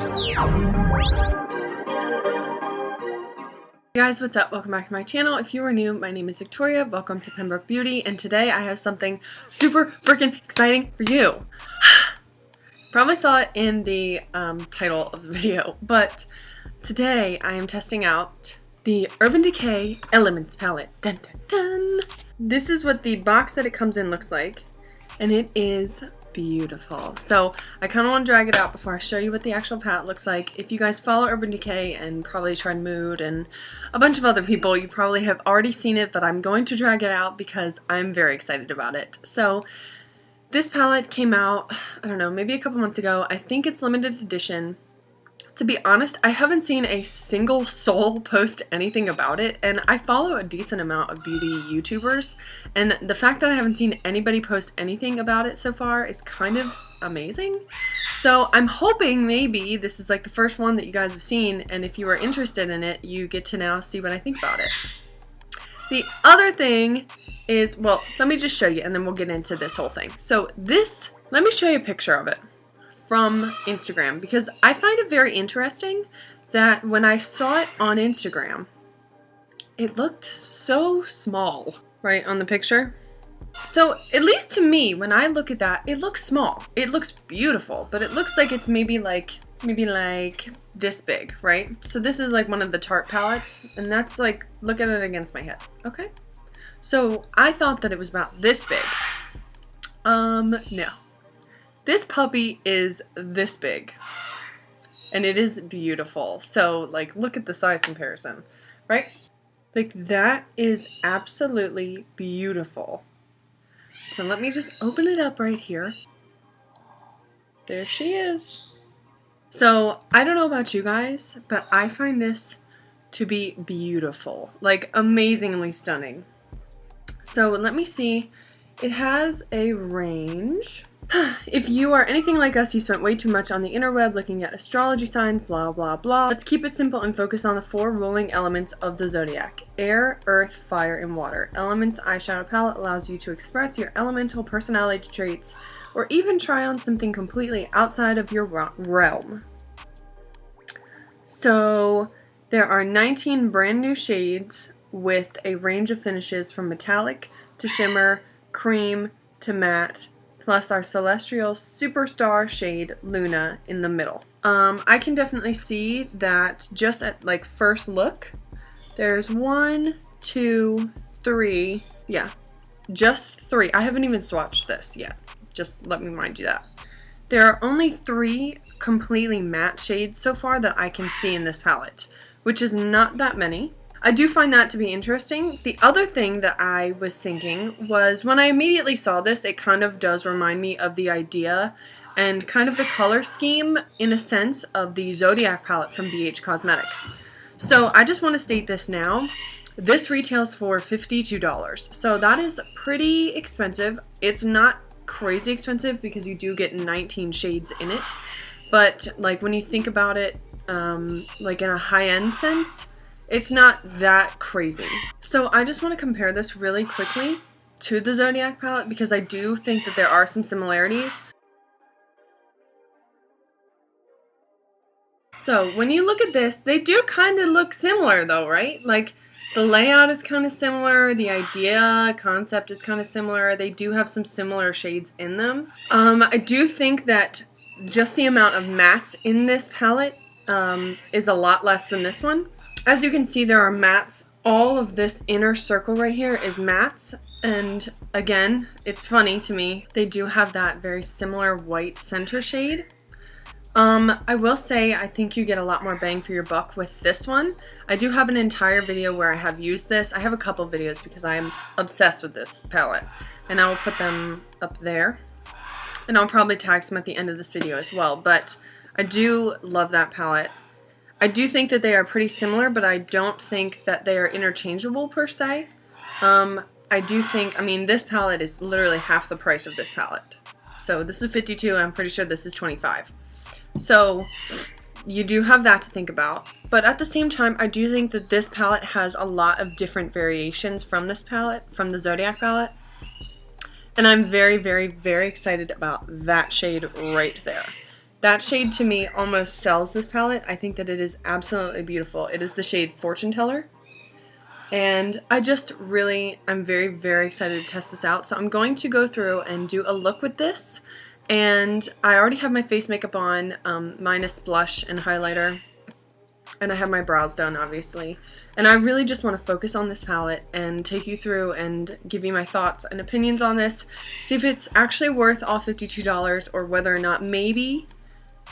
Hey guys, what's up? Welcome back to my channel. If you are new, my name is Victoria. Welcome to Pembroke Beauty, and today I have something super freaking exciting for you. Probably saw it in the title of the video, but today I am testing out the Urban Decay Elements palette. Dun, dun, dun. This is what the box that it comes in looks like, and it is beautiful. So I kind of want to drag it out before I show you what the actual palette looks like. If you guys follow Urban Decay and probably tried Mood and a bunch of other people, you probably have already seen it, but I'm going to drag it out because I'm very excited about it. So this palette came out, I don't know, maybe a couple months ago. I think it's limited edition. To be honest, I haven't seen a single soul post anything about it, and I follow a decent amount of beauty YouTubers, and the fact that I haven't seen anybody post anything about it so far is kind of amazing. So I'm hoping maybe this is like the first one that you guys have seen, and if you are interested in it, you get to now see what I think about it. The other thing is, well, let me just show you and then we'll get into this whole thing. So this, let me show you a picture of it from Instagram, because I find it very interesting that when I saw it on Instagram, it looked so small, right, on the picture. So at least to me, when I look at that, it looks small. It looks beautiful, but it looks like it's maybe like this big, right? So this is like one of the Tarte palettes, and that's like, look at it against my head, okay? So I thought that it was about this big. No. This puppy is this big, and it is beautiful. So, like, look at the size comparison, right? Like, that is absolutely beautiful. So let me just open it up right here. There she is. So, I don't know about you guys, but I find this to be beautiful. Like, amazingly stunning. So, let me see. It has a range. If you are anything like us, you spent way too much on the interweb looking at astrology signs, blah blah blah. Let's keep it simple and focus on the 4 ruling elements of the zodiac: air, earth, fire, and water. Elements eyeshadow palette allows you to express your elemental personality traits or even try on something completely outside of your realm. So there are 19 brand new shades with a range of finishes from metallic to shimmer, cream to matte, plus our celestial superstar shade Luna in the middle. I can definitely see that just at like first look, there's 1, 2, 3, yeah, just 3. I haven't even swatched this yet, just let me remind you that. There are only 3 completely matte shades so far that I can see in this palette, which is not that many. I do find that to be interesting. The other thing that I was thinking was when I immediately saw this, it kind of does remind me of the idea and kind of the color scheme, in a sense, of the Zodiac palette from BH Cosmetics. So I just want to state this now. This retails for $52. So that is pretty expensive. It's not crazy expensive because you do get 19 shades in it. But like when you think about it, like in a high-end sense, it's not that crazy. So I just want to compare this really quickly to the Zodiac palette because I do think that there are some similarities. So when you look at this, they do kind of look similar though, right? Like the layout is kind of similar, the idea, concept is kind of similar. They do have some similar shades in them. I do think that just the amount of mattes in this palette is a lot less than this one. As you can see, there are mattes. All of this inner circle right here is mattes. And again, it's funny to me, they do have that very similar white center shade. I will say I think you get a lot more bang for your buck with this one. I do have an entire video where I have used this. I have a couple videos because I am obsessed with this palette. And I will put them up there. And I'll probably tag some at the end of this video as well. But I do love that palette. I do think that they are pretty similar, but I don't think that they are interchangeable per se. I do think, I mean, this palette is literally half the price of this palette. So this is 52, and I'm pretty sure this is 25. So you do have that to think about. But at the same time, I do think that this palette has a lot of different variations from this palette, from the Zodiac palette. And I'm very, very, very excited about that shade right there. That shade to me almost sells this palette. I think that it is absolutely beautiful. It is the shade Fortuneteller. And I just really, I'm very, very excited to test this out. So I'm going to go through and do a look with this. And I already have my face makeup on, minus blush and highlighter. And I have my brows done, obviously. And I really just want to focus on this palette and take you through and give you my thoughts and opinions on this. See if it's actually worth all $52 or whether or not maybe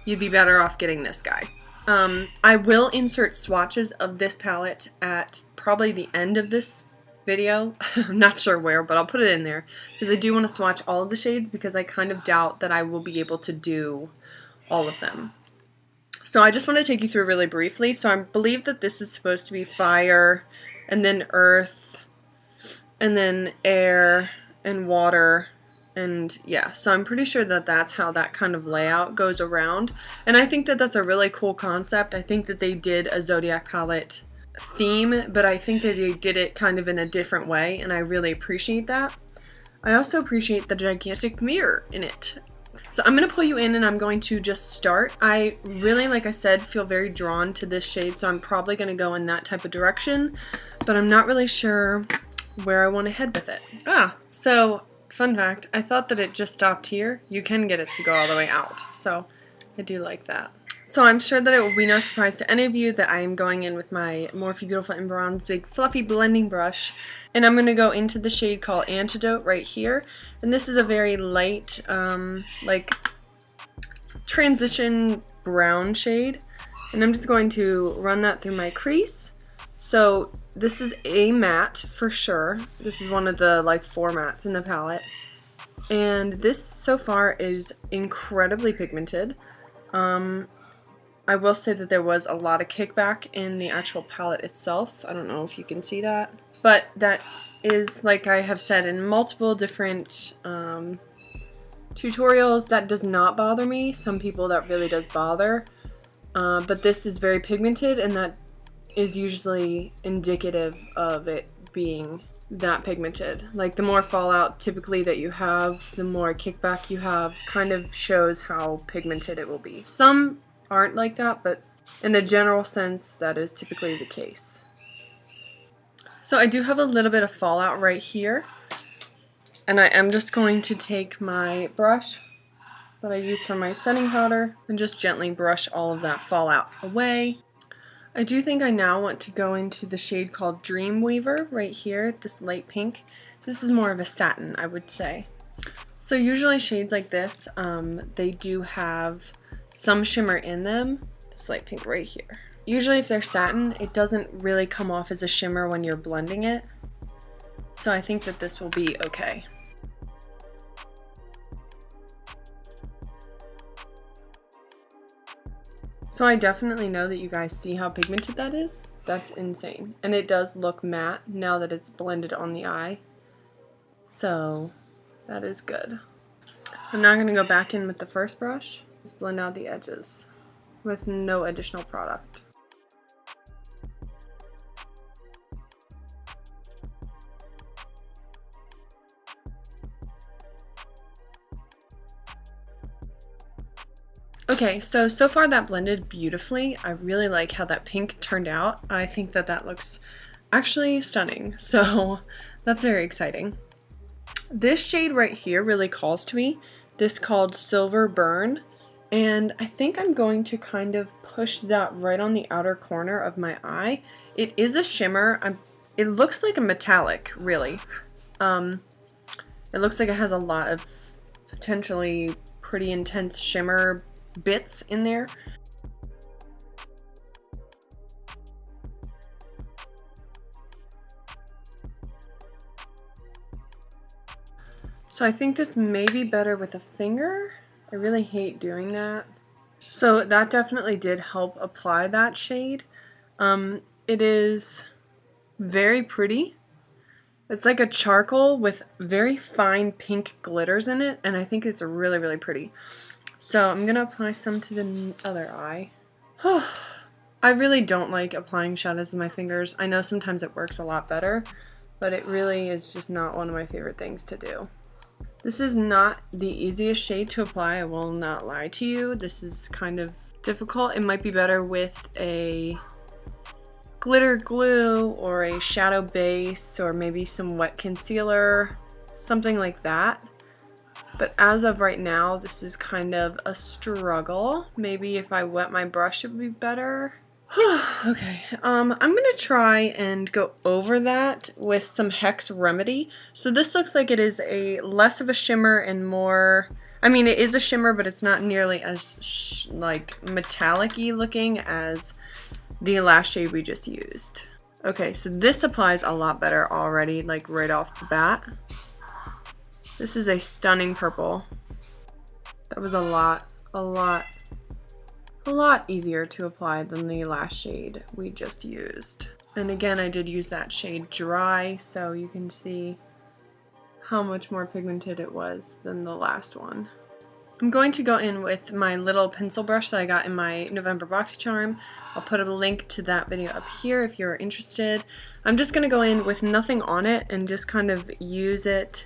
you'd be better off getting this guy. I will insert swatches of this palette at probably the end of this video. I'm not sure where, but I'll put it in there because I do want to swatch all of the shades because I kind of doubt that I will be able to do all of them. So I just want to take you through really briefly. So I believe that this is supposed to be fire, and then earth, and then air, and water, and yeah. So I'm pretty sure that that's how that kind of layout goes around. And I think that that's a really cool concept. I think that they did a Zodiac palette theme, but I think that they did it kind of in a different way, and I really appreciate that. I also appreciate the gigantic mirror in it. So I'm going to pull you in and I'm going to just start. I really, like I said, feel very drawn to this shade, so I'm probably going to go in that type of direction, but I'm not really sure where I want to head with it. So fun fact, I thought that it just stopped here. You can get it to go all the way out, so I do like that. So I'm sure that it will be no surprise to any of you that I am going in with my Morphe Beautiful in Bronze big fluffy blending brush, and I'm going to go into the shade called Antidote right here. And this is a very light, like transition brown shade, and I'm just going to run that through my crease. So this is a matte for sure. This is one of the like 4 mattes in the palette, and this so far is incredibly pigmented. I will say that there was a lot of kickback in the actual palette itself. I don't know if you can see that, but that is, like I have said in multiple different tutorials, that does not bother me. Some people that really does bother, but this is very pigmented, and that is usually indicative of it being that pigmented. Like the more fallout typically that you have, the more kickback you have, kind of shows how pigmented it will be. Some aren't like that, but in the general sense, that is typically the case. So I do have a little bit of fallout right here, and I am just going to take my brush that I use for my setting powder and just gently brush all of that fallout away. I do think I now want to go into the shade called Dreamweaver right here, this light pink. This is more of a satin, I would say. So usually shades like this, they do have some shimmer in them. This light pink right here. Usually if they're satin, it doesn't really come off as a shimmer when you're blending it. So I think that this will be okay. So I definitely know that you guys see how pigmented that is. That's insane. And it does look matte now that it's blended on the eye. So that is good. I'm now going to go back in with the first brush. Just blend out the edges with no additional product. Okay, so far that blended beautifully. I really like how that pink turned out. I think that that looks actually stunning, so that's very exciting. This shade right here really calls to me. This called Silver Burn. And I think I'm going to kind of push that right on the outer corner of my eye. It is a shimmer. It looks like a metallic, really. It looks like it has a lot of potentially pretty intense shimmer bits in there. So I think this may be better with a finger. I really hate doing that. So that definitely did help apply that shade. It is very pretty. It's like a charcoal with very fine pink glitters in it, and I think it's really, really pretty. So I'm going to apply some to the other eye. I really don't like applying shadows with my fingers. I know sometimes it works a lot better, but it really is just not one of my favorite things to do. This is not the easiest shade to apply, I will not lie to you. This is kind of difficult. It might be better with a glitter glue or a shadow base or maybe some wet concealer, something like that. But as of right now, this is kind of a struggle. Maybe if I wet my brush, it would be better. Okay, I'm gonna try and go over that with some Hex Remedy. So this looks like it is a less of a shimmer and more, I mean it is a shimmer, but it's not nearly as like metallic-y looking as the lash shade we just used. Okay, so this applies a lot better already, like right off the bat. This is a stunning purple. That was a lot easier to apply than the last shade we just used. And again, I did use that shade dry, so you can see how much more pigmented it was than the last one. I'm going to go in with my little pencil brush that I got in my November BoxyCharm. I'll put a link to that video up here if you're interested. I'm just going to go in with nothing on it and just kind of use it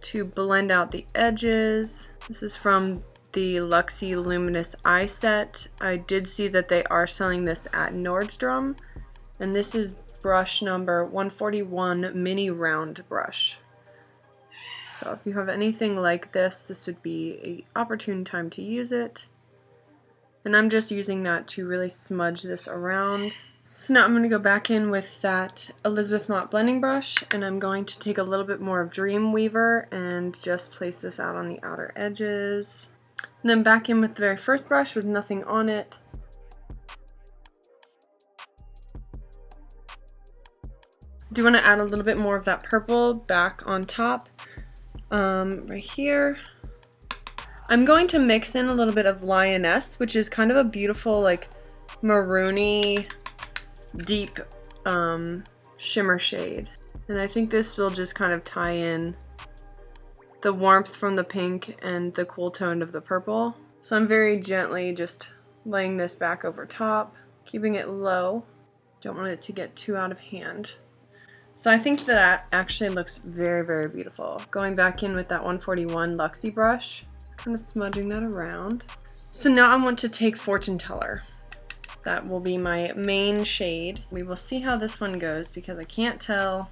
to blend out the edges. This is from the Luxie Luminous Eye Set. I did see that they are selling this at Nordstrom, and this is brush number 141 mini round brush. So if you have anything like this, this would be an opportune time to use it. And I'm just using that to really smudge this around. So now I'm going to go back in with that Elizabeth Mott blending brush, and I'm going to take a little bit more of Dreamweaver and just place this out on the outer edges. And then back in with the very first brush with nothing on it. Do want to add a little bit more of that purple back on top, right here. I'm going to mix in a little bit of Lioness, which is kind of a beautiful, like, maroony, deep shimmer shade. And I think this will just kind of tie in the warmth from the pink and the cool tone of the purple. So I'm very gently just laying this back over top, keeping it low. Don't want it to get too out of hand. So I think that actually looks very, very beautiful. Going back in with that 141 Luxie brush, just kind of smudging that around. So now I want to take Fortuneteller. That will be my main shade. We will see how this one goes because I can't tell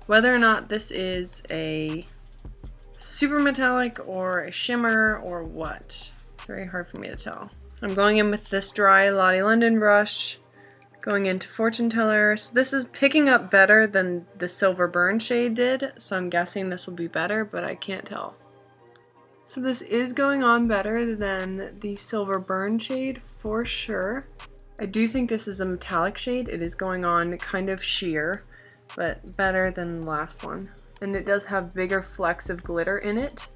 whether or not this is a super metallic or a shimmer or what. It's very hard for me to tell. I'm going in with this dry Lottie London brush, going into Fortuneteller. So this is picking up better than the Silver Burn shade did, so I'm guessing this will be better, but I can't tell. So this is going on better than the Silver Burn shade for sure. I do think this is a metallic shade. It is going on kind of sheer, but better than the last one. And it does have bigger flecks of glitter in it.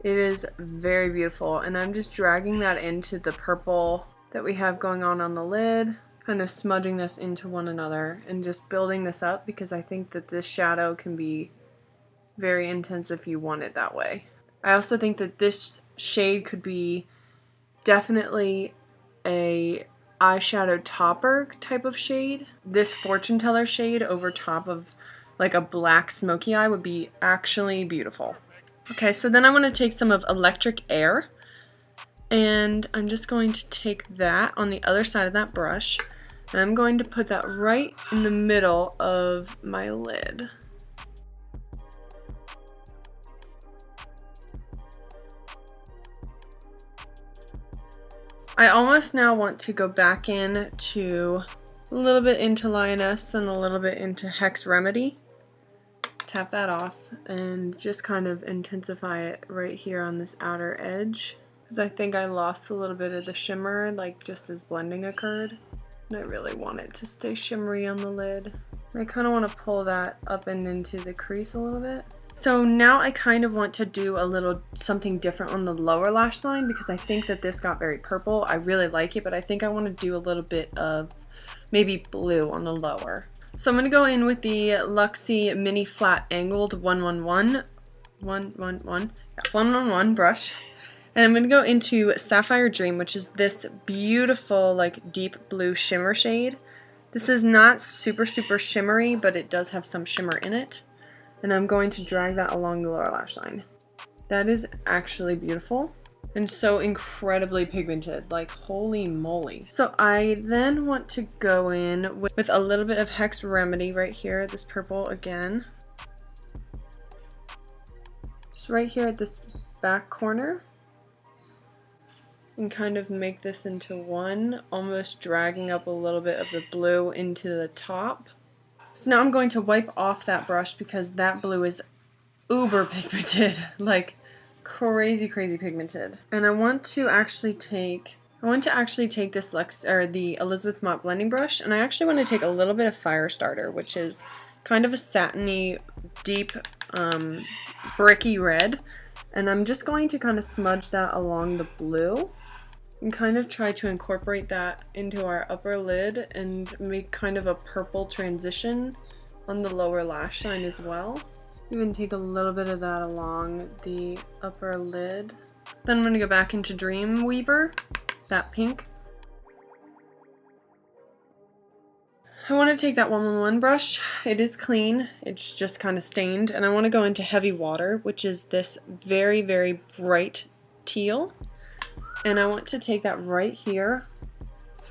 It is very beautiful, and I'm just dragging that into the purple that we have going on the lid, kind of smudging this into one another and just building this up because I think that this shadow can be very intense if you want it that way. I also think that this shade could be definitely a eyeshadow topper type of shade. This Fortuneteller shade over top of like a black smoky eye would be actually beautiful. Okay, so then I want to take some of Electric Air, and I'm just going to take that on the other side of that brush, and I'm going to put that right in the middle of my lid. I almost now want to go back in to a little bit into Lioness and a little bit into Hex Remedy. Tap that off and just kind of intensify it right here on this outer edge, because I think I lost a little bit of the shimmer like just as blending occurred, and I really want it to stay shimmery on the lid. I kind of want to pull that up and into the crease a little bit. So now I kind of want to do a little something different on the lower lash line because I think that this got very purple. I really like it, but I think I want to do a little bit of maybe blue on the lower. So I'm going to go in with the Luxie Mini Flat Angled 111 brush. And I'm going to go into Sapphire Dream, which is this beautiful like deep blue shimmer shade. This is not super shimmery, but it does have some shimmer in it. and I'm going to drag that along the lower lash line. That is actually beautiful and so incredibly pigmented, like holy moly. So I then want to go in with a little bit of Hex Remedy right here, this purple again. Just right here at this back corner. And kind of make this into one, almost dragging up a little bit of the blue into the top. So now I'm going to wipe off that brush because that blue is uber pigmented, like crazy pigmented. And I want to actually take this the Elizabeth Mott blending brush, and I actually want to take a little bit of Fire Starter, which is kind of a satiny, deep, bricky red, and I'm just going to kind of smudge that along the blue and kind of try to incorporate that into our upper lid and make kind of a purple transition on the lower lash line as well. Even take a little bit of that along the upper lid. Then I'm going to go back into Dreamweaver, that pink. I want to take that 111 brush. It is clean, it's just kind of stained, and I want to go into Heavy Water, which is this very bright teal. And I want to take that right here.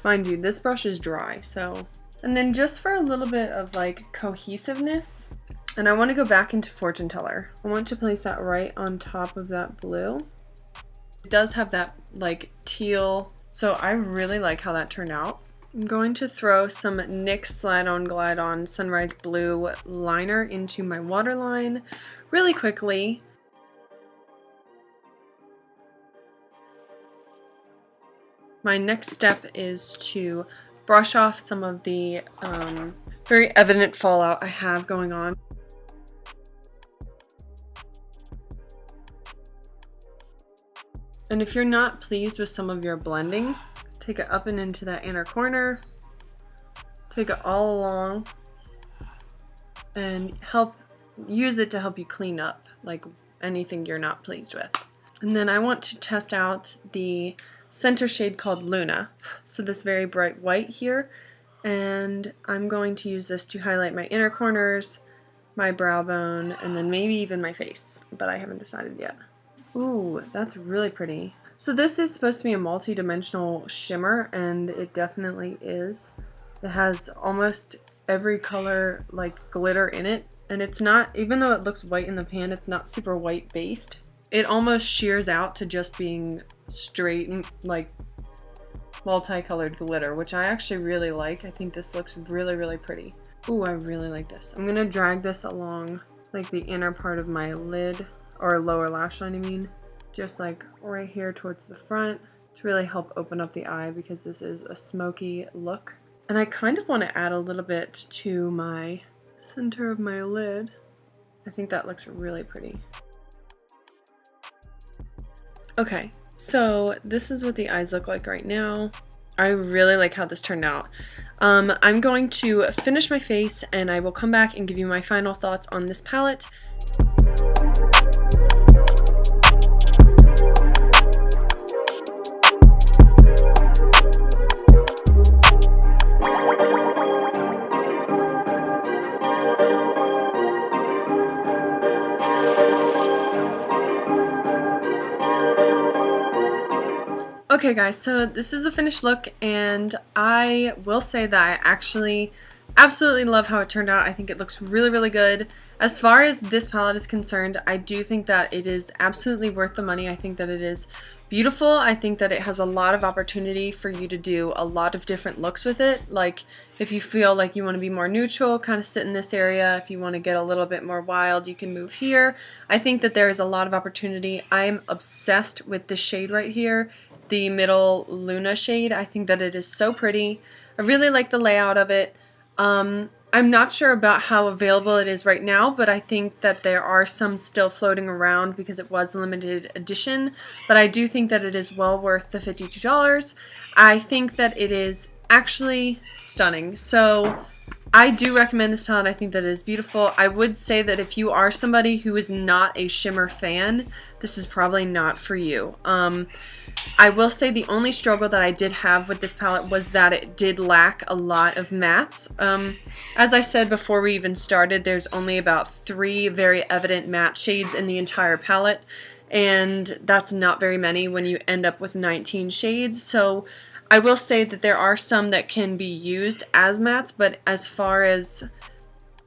Mind you, this brush is dry, so. And then just for a little bit of like cohesiveness, and I want to go back into Fortuneteller. I want to place that right on top of that blue. It does have that like teal, so I really like how that turned out. I'm going to throw some NYX Slide On Glide On Sunrise Blue liner into my waterline really quickly. My next step is to brush off some of the very evident fallout I have going on. And if you're not pleased with some of your blending, take it up and into that inner corner, take it all along, and use it to help you clean up like anything you're not pleased with. And then I want to test out the center shade called Luna, so this very bright white here, and I'm going to use this to highlight my inner corners, my brow bone, and then maybe even my face, but I haven't decided yet. Ooh, that's really pretty. So this is supposed to be a multi-dimensional shimmer, and it definitely is. It has almost every color like glitter in it, and it's not, even though it looks white in the pan, it's not super white based. It almost shears out to just being straight and like multicolored glitter, which I actually really like. I think this looks really pretty. Ooh, I really like this. I'm gonna drag this along like the inner part of my lid, or lower lash line I mean, just like right here towards the front to really help open up the eye because this is a smoky look. And I kind of want to add a little bit to my center of my lid. I think that looks really pretty. Okay, so this is what the eyes look like right now. I really like how this turned out. I'm going to finish my face and I will come back and give you my final thoughts on this palette. Okay guys, so this is the finished look, and I will say that I actually absolutely love how it turned out. I think it looks really good. As far as this palette is concerned, I do think that it is absolutely worth the money. I think that it is beautiful. I think that it has a lot of opportunity for you to do a lot of different looks with it. Like if you feel like you want to be more neutral, kind of sit in this area. If you want to get a little bit more wild, you can move here. I think that there is a lot of opportunity. I'm obsessed with this shade right here, the middle Luna shade. I think that it is so pretty. I really like the layout of it. I'm not sure about how available it is right now, but I think that there are some still floating around because it was a limited edition, but I do think that it is well worth the $52. I think that it is actually stunning. So I do recommend this palette. I think that it is beautiful. I would say that if you are somebody who is not a shimmer fan, this is probably not for you. I will say the only struggle that I did have with this palette was that it did lack a lot of mattes. As I said before we even started, there's only about 3 very evident matte shades in the entire palette, and that's not very many when you end up with 19 shades. So I will say that there are some that can be used as mattes, but as far as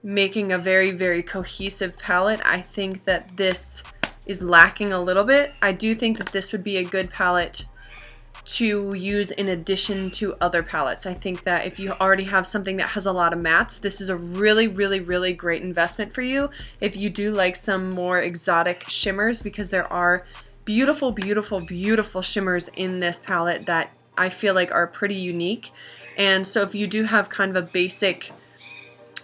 making a very, very cohesive palette, I think that this is lacking a little bit. I do think that this would be a good palette to use in addition to other palettes. I think that if you already have something that has a lot of mattes, this is a really, really, really great investment for you if you do like some more exotic shimmers, because there are beautiful, beautiful, beautiful shimmers in this palette that I feel like are pretty unique. And so if you do have kind of a basic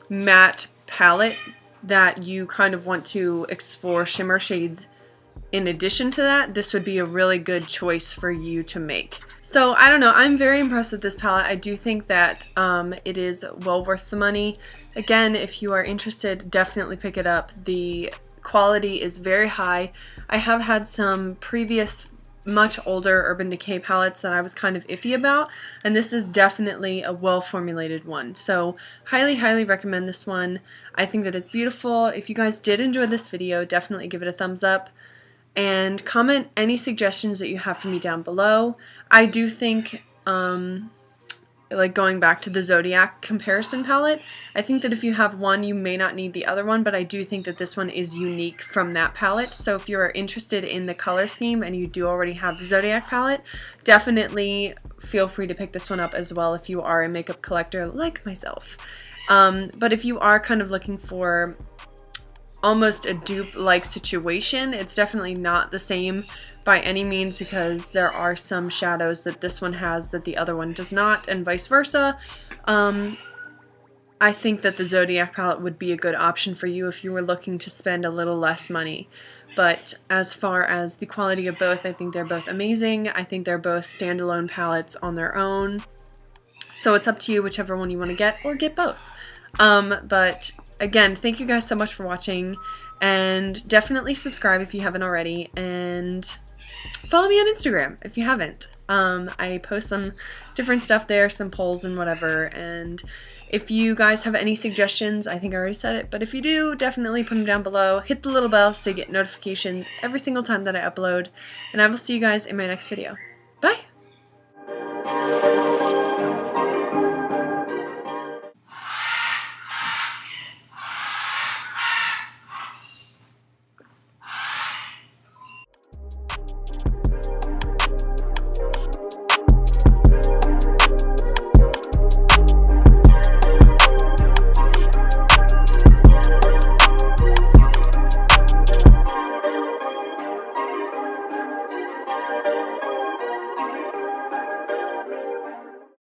matte palette that you kind of want to explore shimmer shades in addition to that, this would be a really good choice for you to make. So I don't know, I'm very impressed with this palette. I do think that it is well worth the money. Again, if you are interested, definitely pick it up. The quality is very high. I have had some previous much older Urban Decay palettes that I was kind of iffy about, and this is definitely a well formulated one. So highly, highly recommend this one. I think that it's beautiful. If you guys did enjoy this video, definitely give it a thumbs up and comment any suggestions that you have for me down below. I do think like going back to the Zodiac comparison palette, I think that if you have one, you may not need the other one, but I do think that this one is unique from that palette. So if you're interested in the color scheme and you do already have the Zodiac palette, definitely feel free to pick this one up as well if you are a makeup collector like myself. But if you are kind of looking for almost a dupe-like situation, it's definitely not the same by any means, because there are some shadows that this one has that the other one does not, and vice versa. I think that the Zodiac palette would be a good option for you if you were looking to spend a little less money. But as far as the quality of both, I think they're both amazing. I think they're both standalone palettes on their own. So it's up to you whichever one you want to get, or get both. But again, thank you guys so much for watching, and definitely subscribe if you haven't already, and follow me on Instagram if you haven't. I post some different stuff there, some polls and whatever, and if you guys have any suggestions, I think I already said it, but if you do, definitely put them down below. Hit the little bell so you get notifications every single time that I upload, and I will see you guys in my next video. Bye!